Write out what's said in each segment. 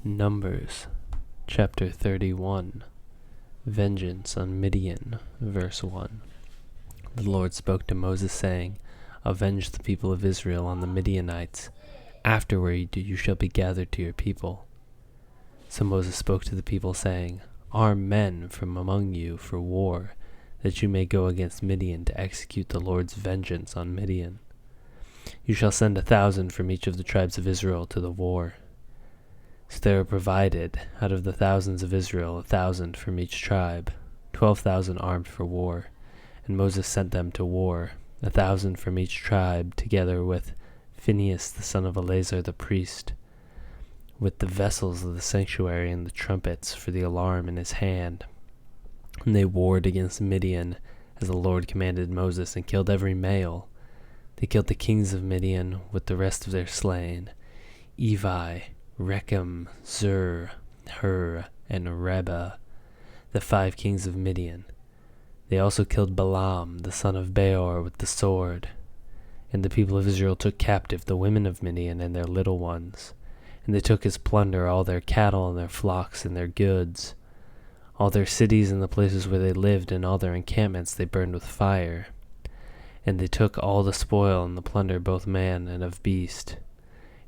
Numbers chapter 31. Vengeance on Midian, verse 1. The Lord spoke to Moses, saying, Avenge the people of Israel on the Midianites. Afterward you shall be gathered to your people. So Moses spoke to the people, saying, Arm men from among you for war, that you may go against Midian to execute the Lord's vengeance on Midian. You shall send 1,000 from each of the tribes of Israel to the war. So there were provided, out of the thousands of Israel, 1,000 from each tribe, 12,000 armed for war. And Moses sent them to war, 1,000 from each tribe, together with Phinehas the son of Eleazar the priest, with the vessels of the sanctuary and the trumpets for the alarm in his hand. And they warred against Midian, as the Lord commanded Moses, and killed every male. They killed the kings of Midian with the rest of their slain, Evi, Rechem, Zur, Hur, and Reba, the 5 kings of Midian. They also killed Balaam, the son of Beor, with the sword. And the people of Israel took captive the women of Midian and their little ones. And they took as plunder all their cattle and their flocks and their goods. All their cities and the places where they lived and all their encampments they burned with fire. And they took all the spoil and the plunder, both man and of beast.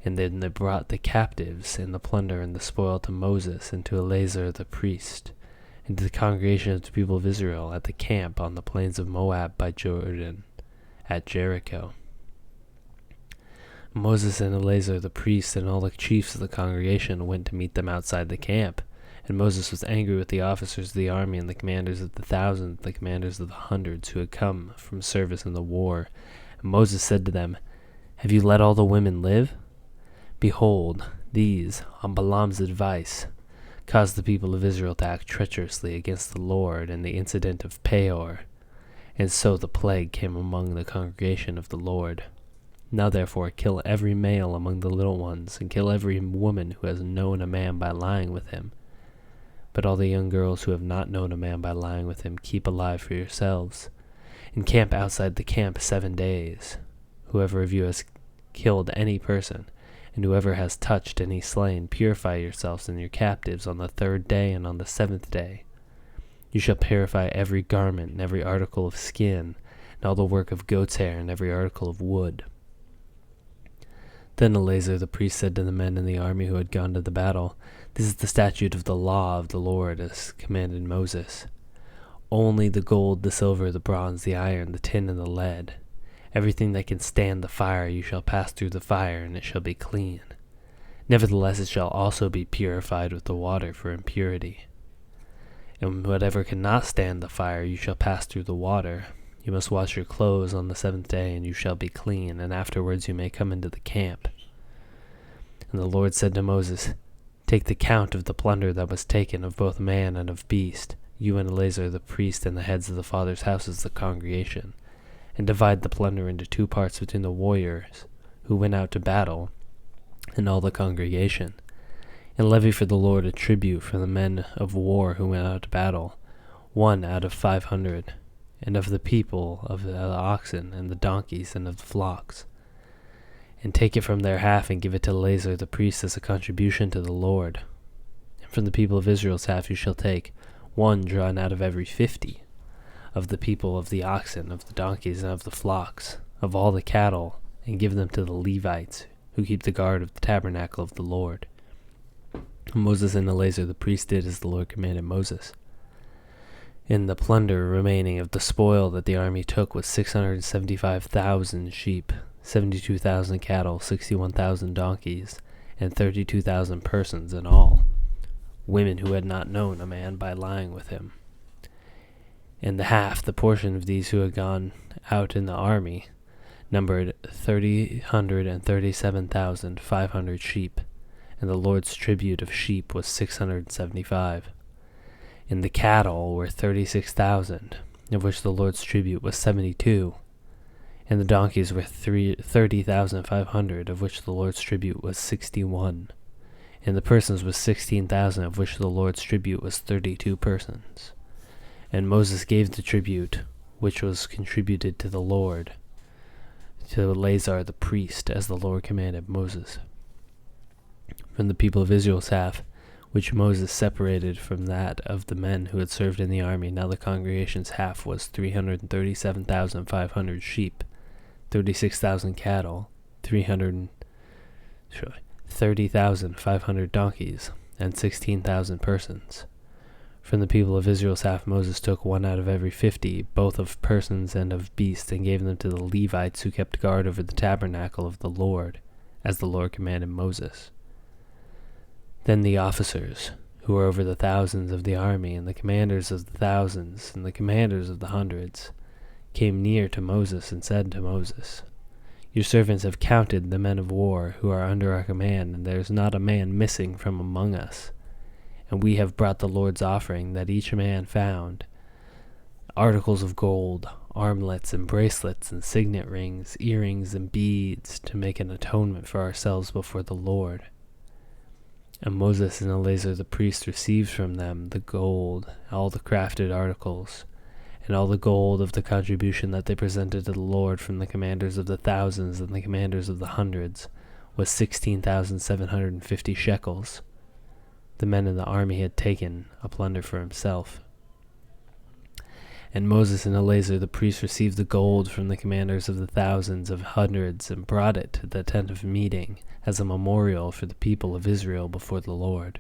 And then they brought the captives and the plunder and the spoil to Moses and to Eleazar the priest, and to the congregation of the people of Israel at the camp on the plains of Moab by Jordan, at Jericho. Moses and Eleazar the priest and all the chiefs of the congregation went to meet them outside the camp. And Moses was angry with the officers of the army and the commanders of the thousands, the commanders of the hundreds who had come from service in the war. And Moses said to them, Have you let all the women live? Behold, these, on Balaam's advice, caused the people of Israel to act treacherously against the Lord in the incident of Peor, and so the plague came among the congregation of the Lord. Now therefore kill every male among the little ones, and kill every woman who has known a man by lying with him. But all the young girls who have not known a man by lying with him keep alive for yourselves. And camp outside the camp 7 days. Whoever of you has killed any person, and whoever has touched any slain, purify yourselves and your captives on the 3rd day and on the 7th day. You shall purify every garment and every article of skin, and all the work of goat's hair and every article of wood. Then Eleazar the priest said to the men in the army who had gone to the battle, This is the statute of the law of the Lord as commanded Moses. Only the gold, the silver, the bronze, the iron, the tin, and the lead, everything that can stand the fire, you shall pass through the fire, and it shall be clean. Nevertheless it shall also be purified with the water for impurity. And whatever cannot stand the fire, you shall pass through the water. You must wash your clothes on the 7th day, and you shall be clean, and afterwards you may come into the camp. And the Lord said to Moses, Take the count of the plunder that was taken of both man and of beast, you and Eleazar the priest and the heads of the fathers' houses of the congregation, and divide the plunder into 2 parts between the warriors who went out to battle and all the congregation. And levy for the Lord a tribute for the men of war who went out to battle, 1 out of 500, and of the people of the oxen and the donkeys and of the flocks. And take it from their half and give it to Eleazar the priest as a contribution to the Lord. And from the people of Israel's half you shall take 1 drawn out of every 50, of the people of the oxen, of the donkeys, and of the flocks, of all the cattle, and give them to the Levites, who keep the guard of the tabernacle of the Lord. And Moses and Eleazar the priest did as the Lord commanded Moses. And the plunder remaining of the spoil that the army took was 675,000 sheep, 72,000 cattle, 61,000 donkeys, and 32,000 persons in all, women who had not known a man by lying with him. And the portion of these who had gone out in the army, numbered 337,500 sheep, and the Lord's tribute of sheep was 675. And the cattle were 36,000, of which the Lord's tribute was 72. And the donkeys were 30,500, of which the Lord's tribute was 61. And the persons was 16,000, of which the Lord's tribute was 32 persons. And Moses gave the tribute, which was contributed to the Lord, to Eleazar the priest, as the Lord commanded Moses. From the people of Israel's half, which Moses separated from that of the men who had served in the army, now the congregation's half was 337,500 sheep, 36,000 cattle, 30,500 donkeys, and 16,000 persons. From the people of Israel's half, Moses took one out of every 50, both of persons and of beasts, and gave them to the Levites who kept guard over the tabernacle of the Lord, as the Lord commanded Moses. Then the officers, who were over the thousands of the army, and the commanders of the thousands, and the commanders of the hundreds, came near to Moses and said to Moses, Your servants have counted the men of war who are under our command, and there is not a man missing from among us. And we have brought the Lord's offering, that each man found articles of gold, armlets and bracelets and signet rings, earrings and beads, to make an atonement for ourselves before the Lord. And Moses and Eleazar the priest received from them the gold, all the crafted articles, and all the gold of the contribution that they presented to the Lord from the commanders of the thousands and the commanders of the hundreds, was 16,750 shekels. The men in the army had taken a plunder for himself. And Moses and Eleazar the priest received the gold from the commanders of the thousands of hundreds, and brought it to the tent of meeting as a memorial for the people of Israel before the Lord.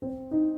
you.